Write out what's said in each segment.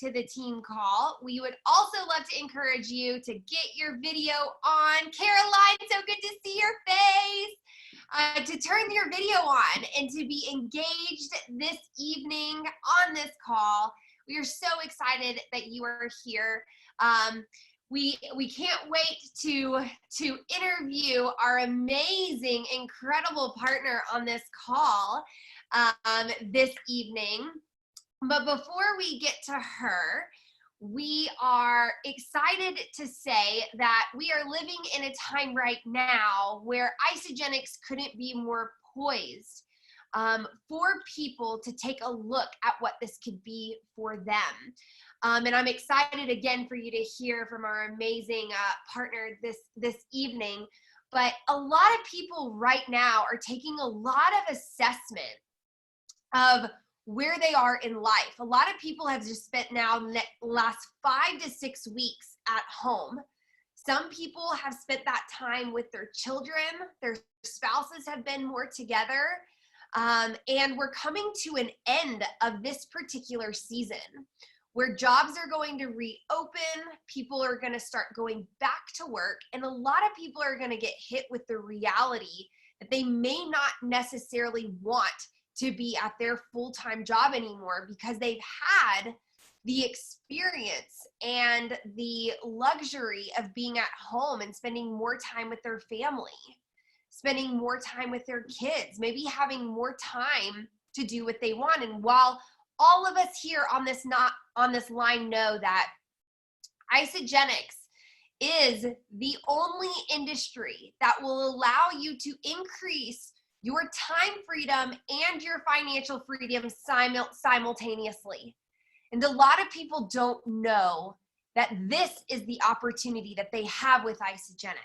to the team call. We would also love to encourage you to get your video on. Caroline, so good to see your face. To turn your video on and to be engaged this evening on this call. We are so excited that you are here. We can't wait to interview our amazing, incredible partner on this call this evening. But before we get to her, we are excited to say that we are living in a time right now where Isagenix couldn't be more poised for people to take a look at what this could be for them. And I'm excited again for you to hear from our amazing partner this evening. But a lot of people right now are taking a lot of assessment of where they are in life. A lot of people have just spent now the last 5 to 6 weeks at home. Some people have spent that time with their children. Their spouses have been more together. And we're coming to an end of this particular season where jobs are going to reopen, people are going to start going back to work, and a lot of people are going to get hit with the reality that they may not necessarily want to be at their full-time job anymore because they've had the experience and the luxury of being at home and spending more time with their family, spending more time with their kids, maybe having more time to do what they want. And while all of us here on this line know that Isagenix is the only industry that will allow you to increase your time freedom and your financial freedom simultaneously. And a lot of people don't know that this is the opportunity that they have with Isagenix.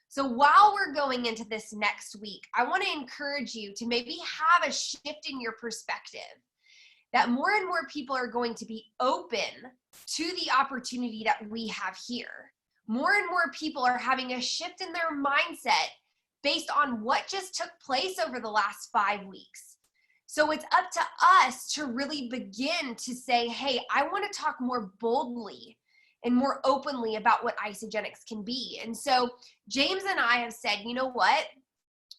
So while we're going into this next week, I want to encourage you to maybe have a shift in your perspective, that more and more people are going to be open to the opportunity that we have here. More and more people are having a shift in their mindset based on what just took place over the last 5 weeks. So it's up to us to really begin to say, hey, I want to talk more boldly and more openly about what Isagenix can be. And so James and I have said, you know what?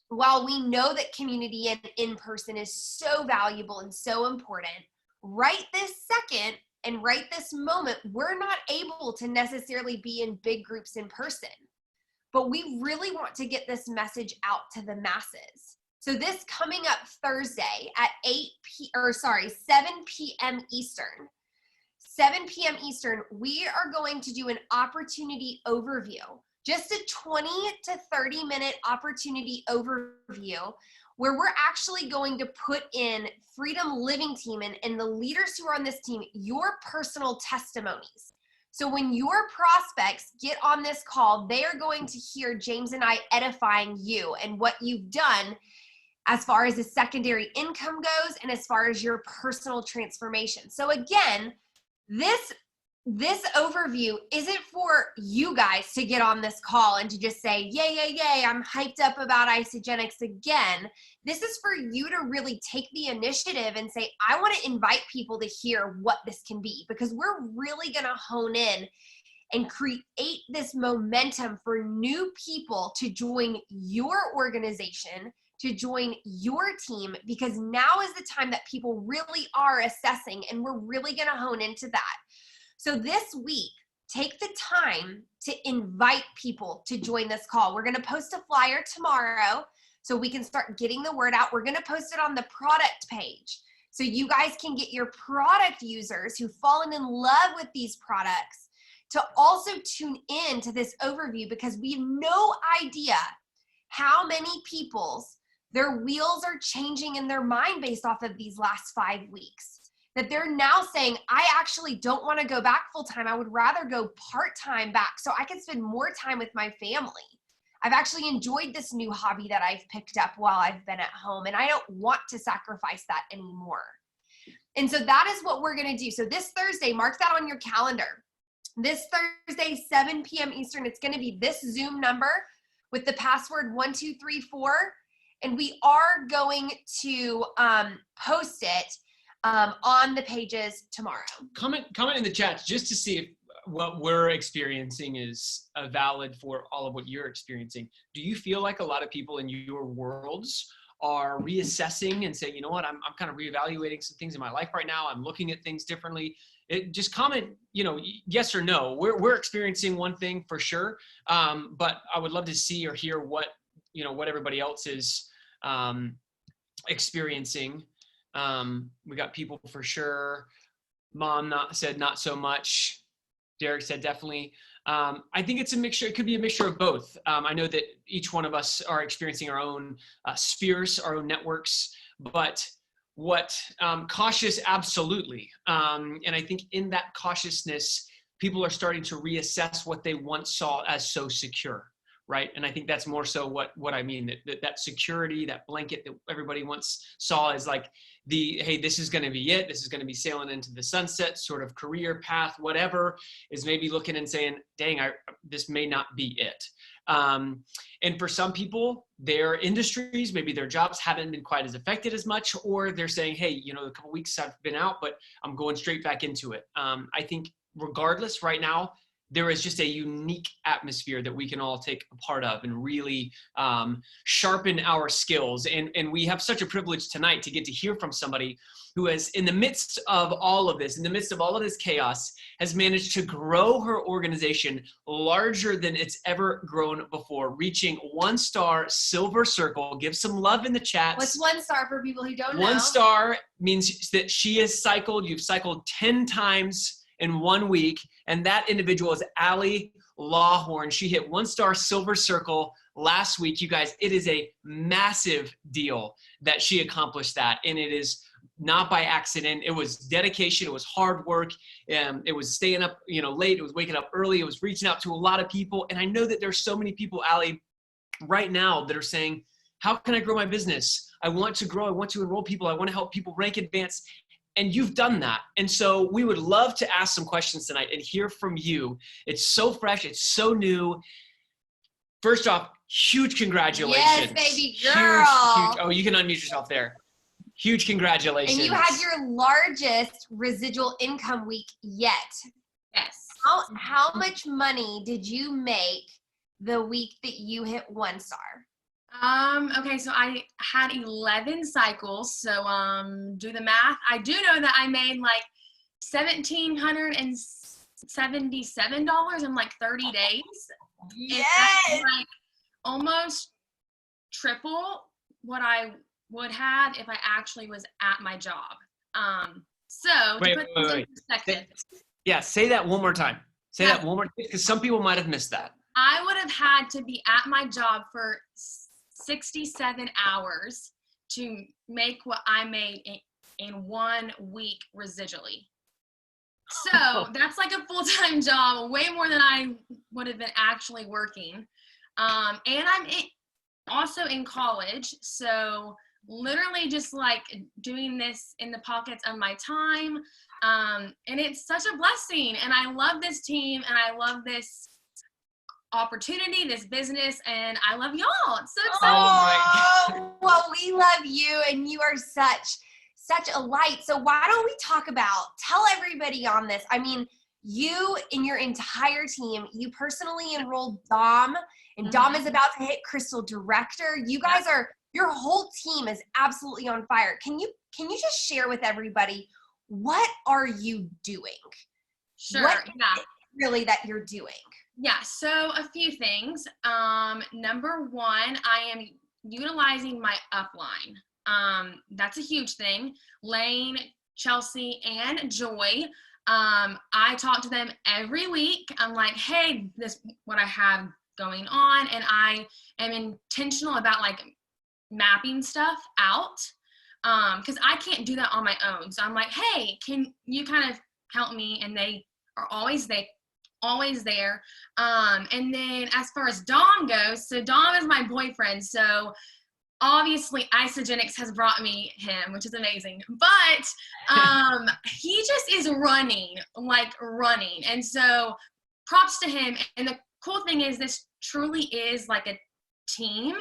While we know that community and in-person is so valuable and so important, right this second and right this moment, we're not able to necessarily be in big groups in person. But we really want to get this message out to the masses. So this coming up Thursday at 7 p.m. Eastern, 7 p.m. Eastern, we are going to do an opportunity overview, just a 20 to 30 minute opportunity overview where we're actually going to put in Freedom Living Team and the leaders who are on this team, your personal testimonies. So when your prospects get on this call, they are going to hear James and I edifying you and what you've done as far as the secondary income goes and as far as your personal transformation. So again, this overview isn't for you guys to get on this call and to just say, yay, yay, yay, I'm hyped up about Isagenix again. This is for you to really take the initiative and say, I want to invite people to hear what this can be, because we're really going to hone in and create this momentum for new people to join your organization, to join your team, because now is the time that people really are assessing, and we're really going to hone into that. So this week, take the time to invite people to join this call. We're going to post a flyer tomorrow so we can start getting the word out. We're going to post it on the product page so you guys can get your product users who've fallen in love with these products to also tune in to this overview, because we have no idea how many people's their wheels are changing in their mind based off of these last 5 weeks. That they're now saying, I actually don't want to go back full-time. I would rather go part-time back so I can spend more time with my family. I've actually enjoyed this new hobby that I've picked up while I've been at home, and I don't want to sacrifice that anymore. And so that is what we're going to do. So this Thursday, mark that on your calendar. This Thursday, 7 p.m. Eastern, it's going to be this Zoom number with the password 1234. And we are going to post it on the pages tomorrow. Comment in the chat just to see if what we're experiencing is valid for all of what you're experiencing. Do you feel like a lot of people in your worlds are reassessing and saying, you know what, I'm kind of reevaluating some things in my life right now. I'm looking at things differently. Just comment, yes or no. We're experiencing one thing for sure, but I would love to see or hear what everybody else is experiencing. We got people for sure. Mom said not so much. Derek said definitely. I think it's a mixture. It could be a mixture of both. I know that each one of us are experiencing our own spheres, our own networks, but cautious, absolutely. And I think in that cautiousness, people are starting to reassess what they once saw as so secure, right? And I think that's more so what I mean, that security, that blanket that everybody once saw as like hey, this is going to be it. This is going to be sailing into the sunset sort of career path, whatever, is maybe looking and saying, dang, this may not be it. And for some people, their industries, maybe their jobs haven't been quite as affected as much, or they're saying, hey, a couple of weeks I've been out, but I'm going straight back into it. I think regardless, right now, there is just a unique atmosphere that we can all take a part of and really sharpen our skills. And we have such a privilege tonight to get to hear from somebody who has, in the midst of all of this, in the midst of all of this chaos, has managed to grow her organization larger than it's ever grown before, reaching 1-star silver circle. Give some love in the chat. What's 1 star for people who don't know? 1 star means that you've cycled 10 times in 1 week, and that individual is Allie Lawhorn. She hit 1-star silver circle last week. You guys, it is a massive deal that she accomplished that, and it is not by accident. It was dedication. It was hard work. It was staying up, late. It was waking up early. It was reaching out to a lot of people, and I know that there's so many people, Allie, right now that are saying, how can I grow my business? I want to grow. I want to enroll people. I want to help people rank advance. And you've done that. And so we would love to ask some questions tonight and hear from you. It's so fresh. It's so new. First off, huge congratulations. Yes, baby girl. Huge. Oh, you can unmute yourself there. Huge congratulations. And you had your largest residual income week yet. Yes. How much money did you make the week that you hit 1 star? Okay, so I had 11 cycles. So do the math. I do know that I made like $1,777 in like 30 days. Yes. And like almost triple what I would have if I actually was at my job. So to put this in perspective. Yeah, say that one more time. Say that one more time, because some people might have missed that. I would have had to be at my job for 67 hours to make what I made in 1 week residually. So that's like a full-time job, way more than I would have been actually working. And I'm also in college, so literally just like doing this in the pockets of my time. And it's such a blessing, and I love this team, and I love this opportunity, this business, and I love y'all. It's so exciting. Oh, well, we love you, and you are such a light. So why don't we tell everybody on this. I mean, you and your entire team, you personally enrolled Dom, and Dom is about to hit Crystal Director. You guys your whole team is absolutely on fire. Can you just share with everybody, what are you doing? Sure. What is it really that you're doing? Yeah, so a few things. Number one, I am utilizing my upline. That's a huge thing. Lane, Chelsea, and Joy. I talk to them every week. I'm like, hey, this is what I have going on, and I am intentional about like mapping stuff out, because I can't do that on my own. So I'm like, hey, can you kind of help me? And they are always there. And then as far as Dom goes, so Dom is my boyfriend, so obviously Isogenics has brought me him, which is amazing, but he just is running. And so props to him. And the cool thing is, this truly is like a team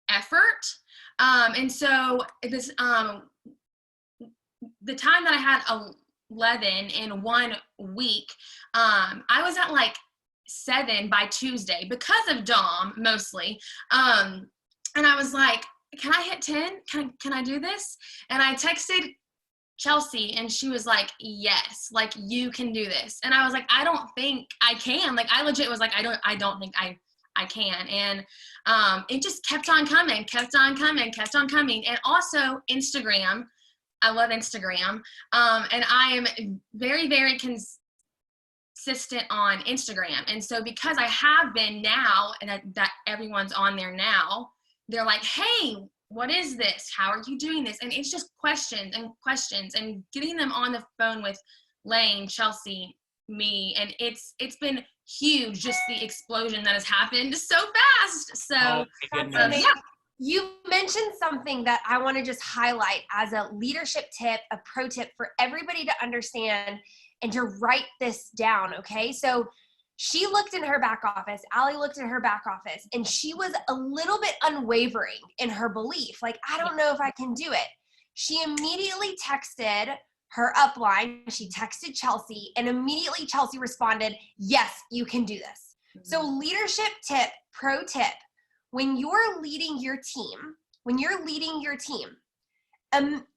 effort. And so this the time that I had 11 in 1 week, I was at like 7 by Tuesday because of Dom mostly. And I was like, can I hit 10? Can I do this? And I texted Chelsea and she was like, yes, like you can do this. And I was like, I don't think I can. Like I legit was like, I don't think I can. And it just kept on coming. And also Instagram. I love Instagram. And I am very, very consistent on Instagram. And so because I have been now, and that everyone's on there now, they're like, hey, what is this? How are you doing this? And it's just questions and getting them on the phone with Lane, Chelsea, me. And it's been huge, just the explosion that has happened so fast. So yeah. You mentioned something that I want to just highlight as a leadership tip, a pro tip for everybody to understand and to write this down, okay? So she looked in her back office, Allie looked in her back office, and she was a little bit unwavering in her belief. Like, I don't know if I can do it. She immediately texted her upline. She texted Chelsea, and immediately Chelsea responded, yes, you can do this. Mm-hmm. So leadership tip, pro tip, when you're leading your team,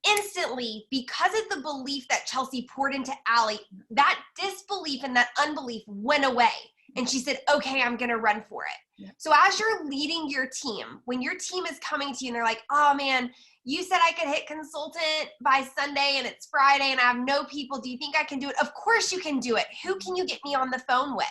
instantly, because of the belief that Chelsea poured into Allie, that disbelief and that unbelief went away. And she said, okay, I'm going to run for it. Yeah. So as you're leading your team, when your team is coming to you and they're like, oh man, you said I could hit consultant by Sunday and it's Friday and I have no people. Do you think I can do it? Of course you can do it. Who can you get me on the phone with?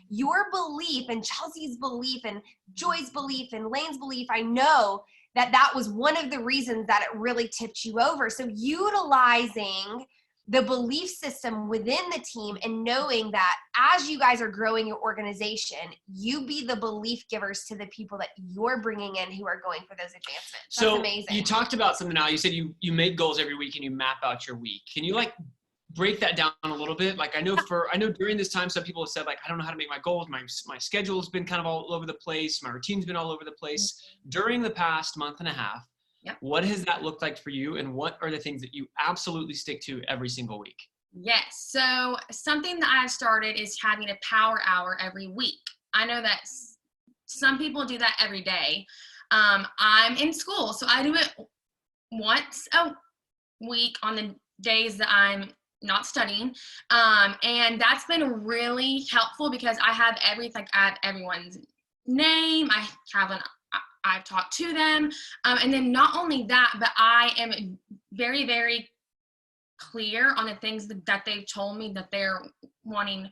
Your belief and Chelsea's belief and Joy's belief and Lane's belief, I know that was one of the reasons that it really tipped you over. So utilizing the belief system within the team and knowing that as you guys are growing your organization, you be the belief givers to the people that you're bringing in who are going for those advancements. That's amazing. You talked about something now. You said you make goals every week and you map out your week. Can you like break that down a little bit? Like I know during this time, some people have said like, I don't know how to make my goals. My schedule's been kind of all over the place. My routine's been all over the place. During the past month and a half, yep. What has that looked like for you? And what are the things that you absolutely stick to every single week? Yes. So something that I've started is having a power hour every week. I know that some people do that every day. I'm in school, so I do it once a week on the days that I'm not studying. And that's been really helpful because I have everyone's name. I've talked to them. And then not only that, but I am very, very clear on the things that they've told me that they're wanting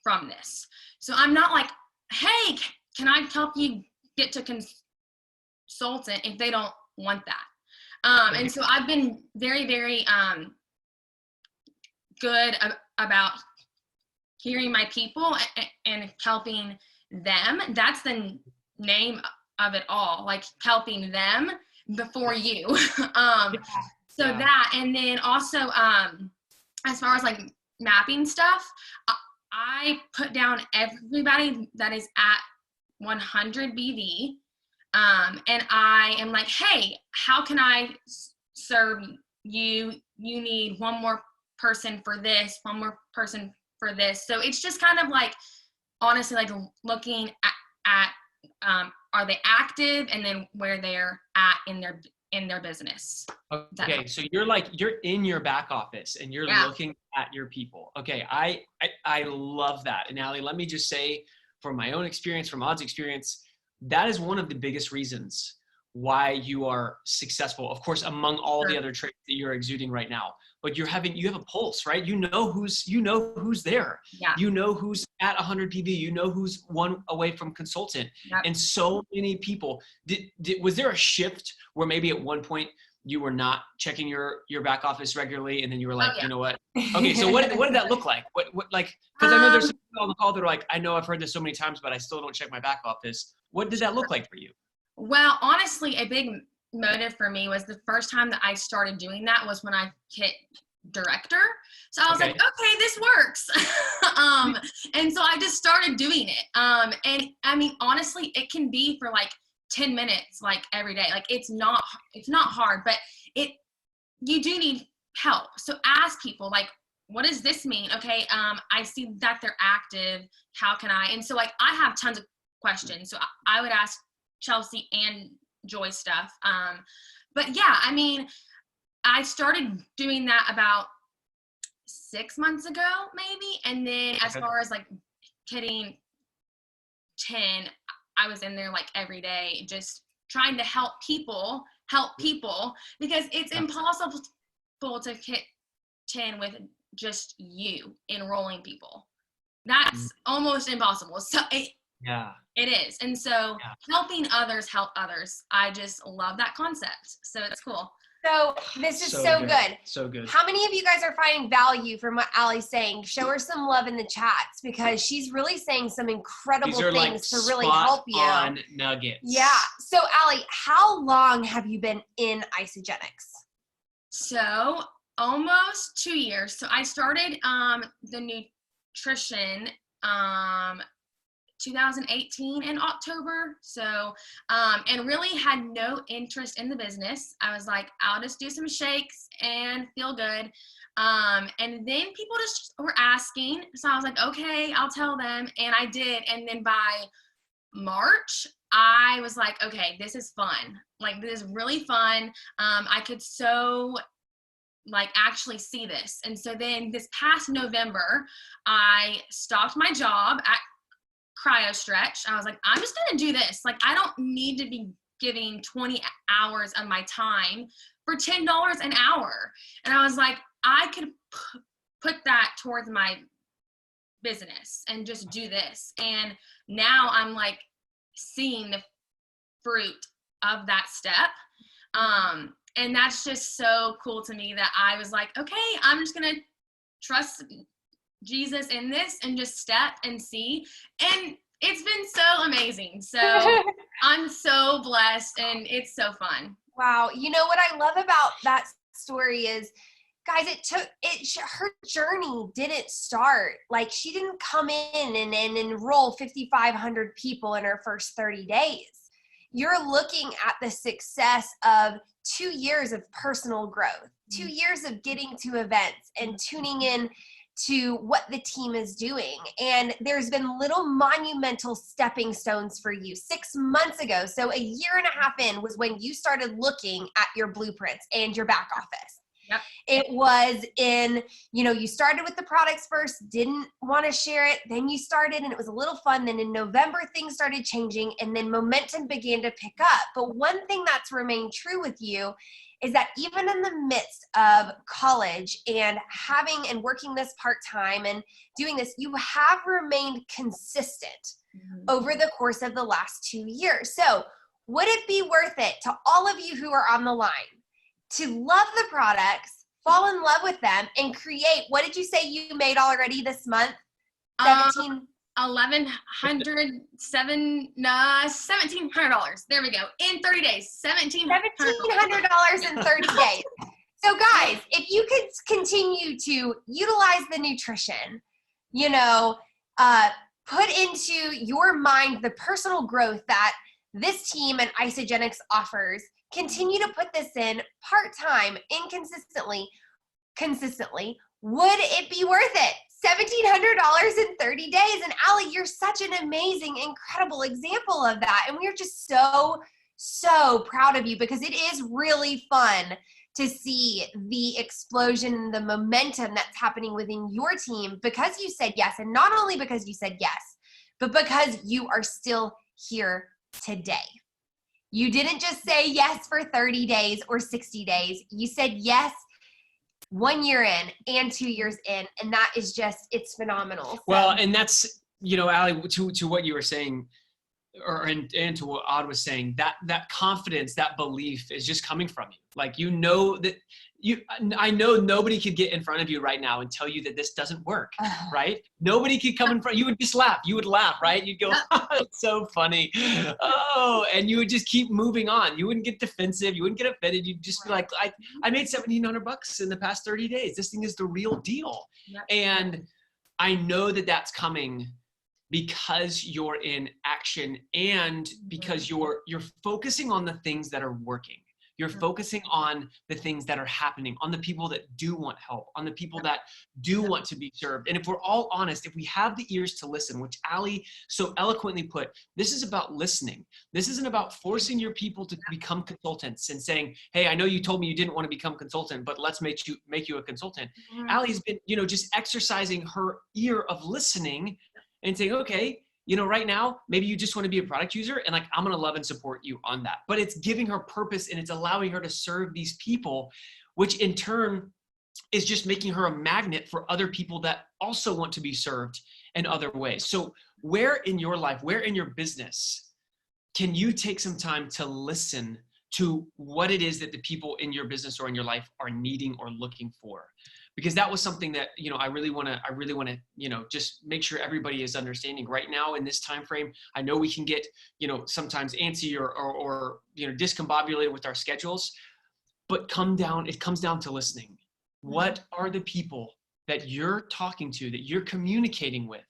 from this. So I'm not like, hey, can I help you get to consultant if they don't want that? And so I've been very, very good about hearing my people and helping them. That's the name of it all, like helping them before you. That, and then also as far as like mapping stuff, I put down everybody that is at 100 BV, and I am like, hey, how can I serve you? You need one more person for this, one more person for this. So it's just kind of like, honestly, like looking at are they active, and then where they're at in their business. Okay, so you're in your back office and you're looking at your people. Okay, I love that. And Allie, let me just say, from my own experience, from Odd's experience, that is one of the biggest reasons why you are successful, of course, among all the other traits that you're exuding right now. But you have a pulse, right? You know who's there. Yeah. You know who's at 100 PV. You know who's one away from consultant. Yep. And so many people. Was there a shift where maybe at one point you were not checking your back office regularly, and then you were like, you know what? Okay, so what did that look like? What like? Because I know there's some people on the call that are like, I know I've heard this so many times, but I still don't check my back office. What did that look like for you? Well, honestly, a big motive for me was the first time that I started doing that was when I hit director. So I was like, okay, this works. And so I just started doing it. And I mean, honestly, it can be for like 10 minutes, like every day. Like it's not hard, but you do need help. So ask people like, what does this mean? Okay, I see that they're active. How can I? And so like I have tons of questions. So I would ask Chelsea and Joy stuff. But yeah, I mean, I started doing that about 6 months ago, maybe. And then as far as like hitting 10, I was in there like every day, just trying to help people because it's impossible to hit 10 with just you enrolling people. That's almost impossible. So it is. And so helping others help others. I just love that concept. So it's cool. So this is so good. So good. How many of you guys are finding value from what Allie's saying? Show her some love in the chats because she's really saying some incredible things to really help you. On nuggets. Yeah. So Allie, how long have you been in Isagenix? So almost 2 years. So I started the nutrition 2018 in October. So, and really had no interest in the business. I was like, I'll just do some shakes and feel good. And then people just were asking. So I was like, okay, I'll tell them. And I did. And then by March, I was like, okay, this is fun. Like, this is really fun. I could so like actually see this. And so then this past November, I stopped my job at Cryo Stretch. I was like, I'm just going to do this. Like, I don't need to be giving 20 hours of my time for $10 an hour. And I was like, I could put that towards my business and just do this. And now I'm like seeing the fruit of that step. And that's just so cool to me that I was like, okay, I'm just going to trust Jesus in this and just step and see. And it's been so amazing. So I'm so blessed and it's so fun. Wow. You know what I love about that story is, guys, her journey didn't start. Like, she didn't come in and enroll 5,500 people in her first 30 days. You're looking at the success of 2 years of personal growth, 2 years of getting to events and tuning in to what the team is doing. And there's been little monumental stepping stones for you 6 months ago. So a year and a half in was when you started looking at your blueprints and your back office. Yep. It was in, you started with the products first, didn't want to share it. Then you started and it was a little fun. Then in November, things started changing and then momentum began to pick up. But one thing that's remained true with you is that even in the midst of college and having and working this part-time and doing this, you have remained consistent over the course of the last 2 years. So would it be worth it to all of you who are on the line to love the products, fall in love with them, and create, what did you say you made already this month? $1,700. There we go. In 30 days, $1,700 in 30 days. So guys, if you could continue to utilize the nutrition, put into your mind the personal growth that this team and Isagenix offers, continue to put this in part-time, consistently, would it be worth it? $1,700 in 30 days. And Allie, you're such an amazing, incredible example of that. And we're just so, so proud of you because it is really fun to see the explosion, the momentum that's happening within your team because you said yes. And not only because you said yes, but because you are still here today. You didn't just say yes for 30 days or 60 days. You said yes 1 year in and 2 years in. And that is just, it's phenomenal. So. Well, and that's, Allie, to what you were saying, and to what Odd was saying, that confidence, that belief is just coming from you. Like, I know nobody could get in front of you right now and tell you that this doesn't work, right? Nobody could come in front. You would just laugh. You would laugh, right? You'd go, it's so funny. Oh, and you would just keep moving on. You wouldn't get defensive. You wouldn't get offended. You'd just be like, I made $1,700 in the past 30 days. This thing is the real deal. Yep. And I know that that's coming because you're in action and because you're focusing on the things that are working. You're focusing on the things that are happening, on the people that do want help, on the people that do want to be served. And if we're all honest, if we have the ears to listen, which Allie so eloquently put, this is about listening. This isn't about forcing your people to become consultants and saying, hey, I know you told me you didn't want to become a consultant, but let's make you a consultant. Allie's been, just exercising her ear of listening and saying, okay, right now, maybe you just want to be a product user and like, I'm going to love and support you on that. But it's giving her purpose and it's allowing her to serve these people, which in turn is just making her a magnet for other people that also want to be served in other ways. So where in your life, where in your business, can you take some time to listen to what it is that the people in your business or in your life are needing or looking for? Because that was something that, I really want to, just make sure everybody is understanding right now in this time frame. I know we can get, sometimes antsy or discombobulated with our schedules, but it comes down to listening. What are the people that you're talking to, that you're communicating with?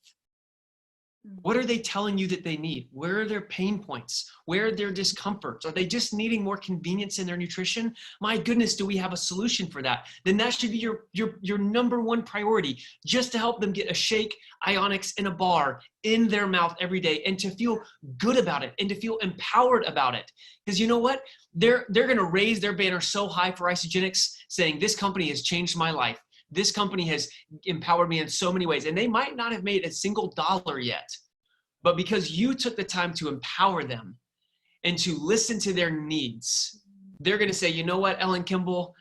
What are they telling you that they need? Where are their pain points? Where are their discomforts? Are they just needing more convenience in their nutrition? My goodness, do we have a solution for that? Then that should be your number one priority, just to help them get a shake, Ionics, and a bar in their mouth every day and to feel good about it and to feel empowered about it. Because you know what? They're going to raise their banner so high for Isogenics, saying this company has changed my life. This company has empowered me in so many ways. And they might not have made a single dollar yet, but because you took the time to empower them and to listen to their needs, they're going to say, you know what, Ellen Kimball,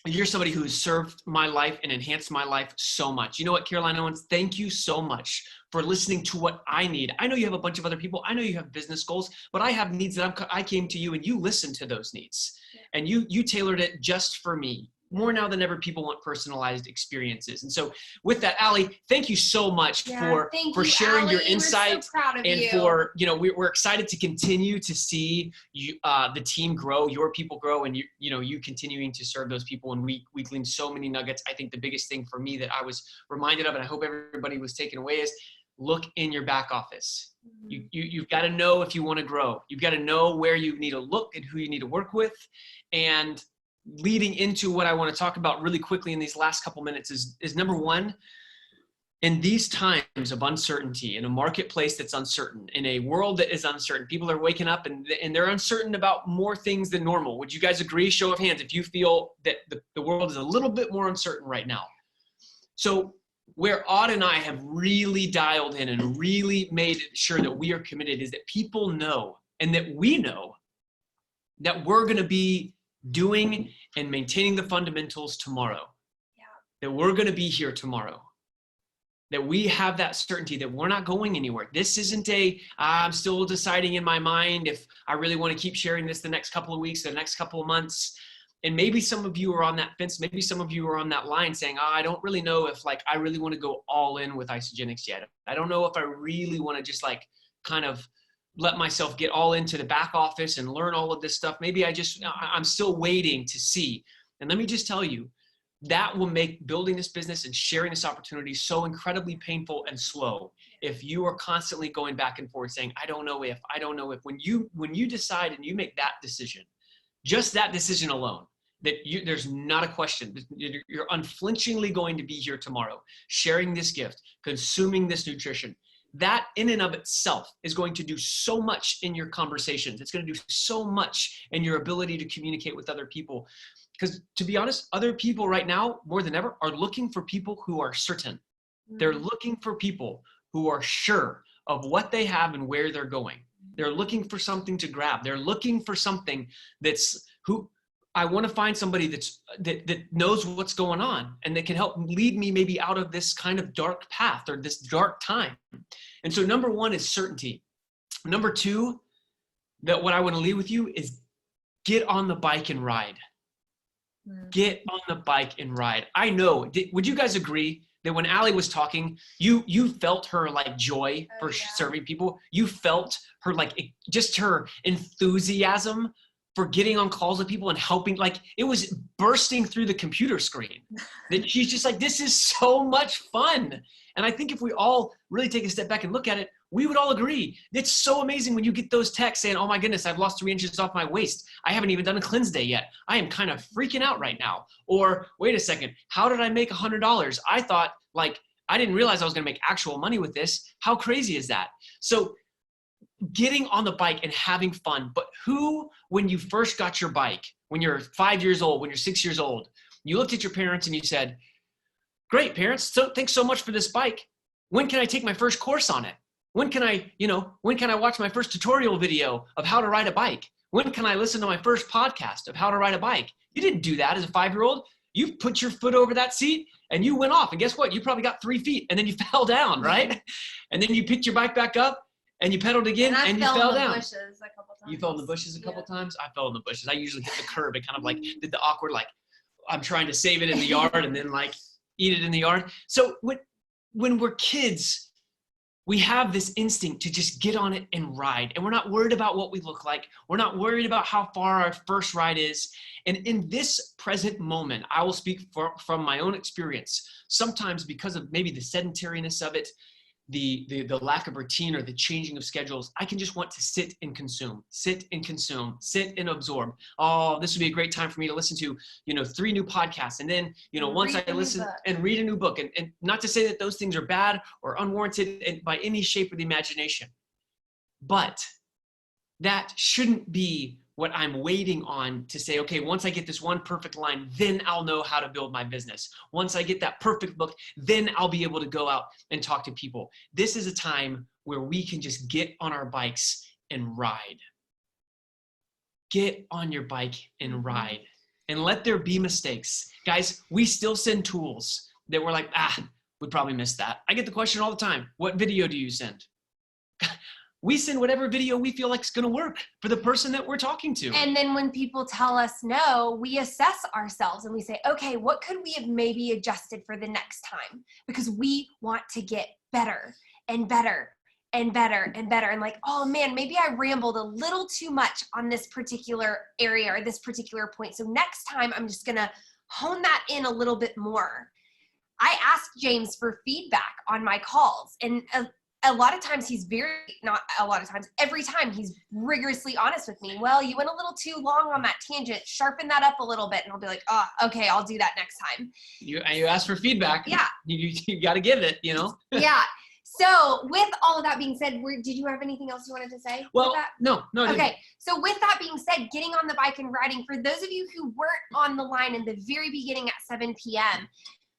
you're somebody who's served my life and enhanced my life so much. You know what, Caroline Owens, thank you so much for listening to what I need. I know you have a bunch of other people. I know you have business goals, but I have needs that I came to you and you listened to those needs and you tailored it just for me. More now than ever, people want personalized experiences. And so with that, Allie, thank you so much for sharing your insight. We're so proud of you. For, we're excited to continue to see you, the team grow, your people grow, and you continuing to serve those people. And we gleaned so many nuggets. I think the biggest thing for me that I was reminded of, and I hope everybody was taken away, is look in your back office. You've got to know if you want to grow. You've got to know where you need to look and who you need to work with. And leading into what I want to talk about really quickly in these last couple minutes is number one, in these times of uncertainty, in a marketplace that's uncertain, in a world that is uncertain, people are waking up and they're uncertain about more things than normal. Would you guys agree? Show of hands if you feel that the world is a little bit more uncertain right now. So where Aude and I have really dialed in and really made sure that we are committed is that people know and that we know that we're going to be doing and maintaining the fundamentals tomorrow, that we're going to be here tomorrow, that we have that certainty that we're not going anywhere. This isn't I'm still deciding in my mind if I really want to keep sharing this the next couple of weeks, the next couple of months. And maybe some of you are on that fence. Maybe some of you are on that line saying, I don't really know if I really want to go all in with Isogenics yet. I don't know if I really want to just kind of let myself get all into the back office and learn all of this stuff. Maybe I'm still waiting to see. And let me just tell you, that will make building this business and sharing this opportunity so incredibly painful and slow. If you are constantly going back and forth saying, I don't know if, when you decide and you make that decision, just that decision alone, that there's not a question, you're unflinchingly going to be here tomorrow, sharing this gift, consuming this nutrition. That in and of itself is going to do so much in your conversations. It's going to do so much in your ability to communicate with other people. Because to be honest, other people right now, more than ever, are looking for people who are certain. They're looking for people who are sure of what they have and where they're going. They're looking for something to grab. They're looking for something I want to find somebody that knows what's going on and that can help lead me maybe out of this kind of dark path or this dark time. And so number one is certainty. Number two, that what I want to leave with you is get on the bike and ride. Get on the bike and ride. I know, would you guys agree that when Allie was talking, you felt her joy for serving people? You felt her just her enthusiasm for getting on calls with people and helping, it was bursting through the computer screen. That she's just this is so much fun. And I think if we all really take a step back and look at it, we would all agree. It's so amazing when you get those texts saying, oh my goodness, I've lost 3 inches off my waist. I haven't even done a cleanse day yet. I am kind of freaking out right now. Or wait a second, how did I make $100? I thought I didn't realize I was gonna make actual money with this. How crazy is that? So getting on the bike and having fun, but who, when you first got your bike, when you're 5 years old, when you're 6 years old, you looked at your parents and you said, great parents, so thanks so much for this bike. When can I take my first course on it? When can I watch my first tutorial video of how to ride a bike? When can I listen to my first podcast of how to ride a bike? You didn't do that as a 5-year-old. You put your foot over that seat and you went off. And guess what? You probably got 3 feet and then you fell down, right? And then you picked your bike back up and you pedaled again and you fell down. Bushes a couple times. You fell in the bushes a couple times? I fell in the bushes. I usually hit the curb and kind of did the awkward, I'm trying to save it in the yard and then eat it in the yard. So when we're kids, we have this instinct to just get on it and ride. And we're not worried about what we look like. We're not worried about how far our first ride is. And in this present moment, I will speak from my own experience. Sometimes because of maybe the sedentariness of it, the lack of routine or the changing of schedules, I can just want to sit and consume, sit and absorb. Oh, this would be a great time for me to listen to, 3 new podcasts. And then, once I listen and read a new book, and not to say that those things are bad or unwarranted by any shape of the imagination, but that shouldn't be what I'm waiting on to say, okay, once I get this one perfect line, then I'll know how to build my business. Once I get that perfect book, then I'll be able to go out and talk to people. This is a time where we can just get on our bikes and ride. Get on your bike and ride. And let there be mistakes. Guys, we still send tools that we're like, we'd probably miss that. I get the question all the time, what video do you send? We send whatever video we feel like is going to work for the person that we're talking to. And then when people tell us no, we assess ourselves and we say, okay, what could we have maybe adjusted for the next time? Because we want to get better and better and better and better. And oh man, maybe I rambled a little too much on this particular area or this particular point. So next time I'm just going to hone that in a little bit more. I asked James for feedback on my calls, and a lot of times every time he's rigorously honest with me. Well, you went a little too long on that tangent. Sharpen that up a little bit. And I'll be like, oh, okay, I'll do that next time. You asked for feedback. Yeah. You got to give it, Yeah. So with all of that being said, did you have anything else you wanted to say? Well, no. Okay. So with that being said, getting on the bike and riding, for those of you who weren't on the line in the very beginning at 7 p.m.,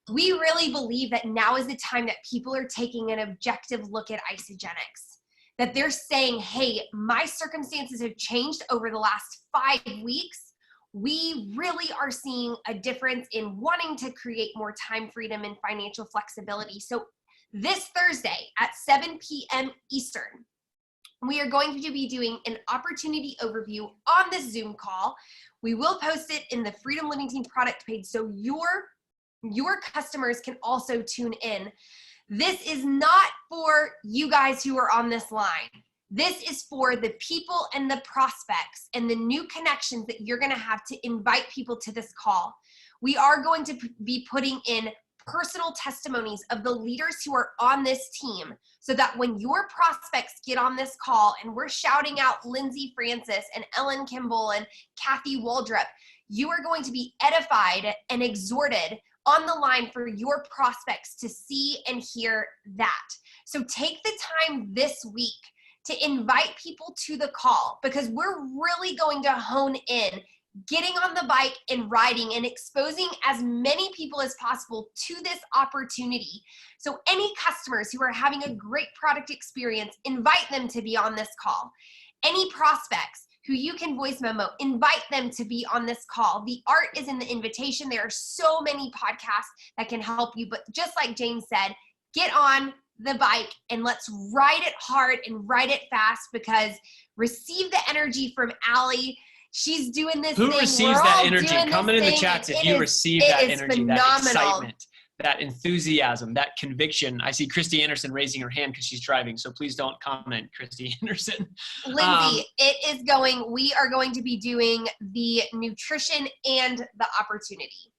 we really believe that now is the time that people are taking an objective look at Isagenix. That they're saying, hey, my circumstances have changed over the last 5 weeks. We really are seeing a difference in wanting to create more time freedom and financial flexibility. So this Thursday at 7 p.m. Eastern, we are going to be doing an opportunity overview on this Zoom call. We will post it in the Freedom Living Team product page so your customers can also tune in. This is not for you guys who are on this line. This is for the people and the prospects and the new connections that you're going to have to invite people to this call. We are going to be putting in personal testimonies of the leaders who are on this team so that when your prospects get on this call and we're shouting out Lindsay Francis and Ellen Kimball and Kathy Waldrop, you are going to be edified and exhorted on the line for your prospects to see and hear that. So take the time this week to invite people to the call, because we're really going to hone in getting on the bike and riding and exposing as many people as possible to this opportunity. So any customers who are having a great product experience, invite them to be on this call. Any prospects who you can voice memo, invite them to be on this call. The art is in the invitation. There are so many podcasts that can help you, but just like James said, get on the bike and let's ride it hard and ride it fast, because receive the energy from Allie. She's doing this thing. Who receives that energy? Comment in the chats if you receive that energy, that excitement, that enthusiasm, that conviction. I see Christy Anderson raising her hand because she's driving, so please don't comment, Christy Anderson. Lindsay, we are going to be doing the nutrition and the opportunity.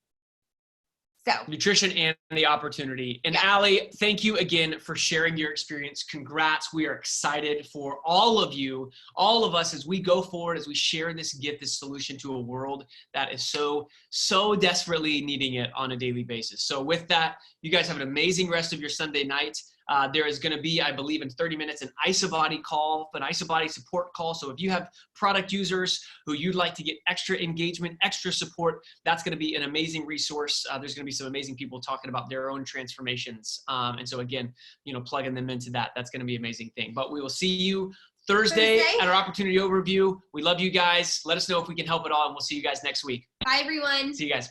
So nutrition and the opportunity. And yeah. Allie, thank you again for sharing your experience. Congrats. We are excited for all of you, all of us, as we go forward, as we share this gift, this solution to a world that is so desperately needing it on a daily basis. So with that, you guys have an amazing rest of your Sunday night. There is going to be, I believe, in 30 minutes, an Isobody call, an Isobody support call. So if you have product users who you'd like to get extra engagement, extra support, that's going to be an amazing resource. There's going to be some amazing people talking about their own transformations. And so again, plugging them into that, that's going to be an amazing thing. But we will see you Thursday at our opportunity overview. We love you guys. Let us know if we can help at all, and we'll see you guys next week. Bye, everyone. See you guys.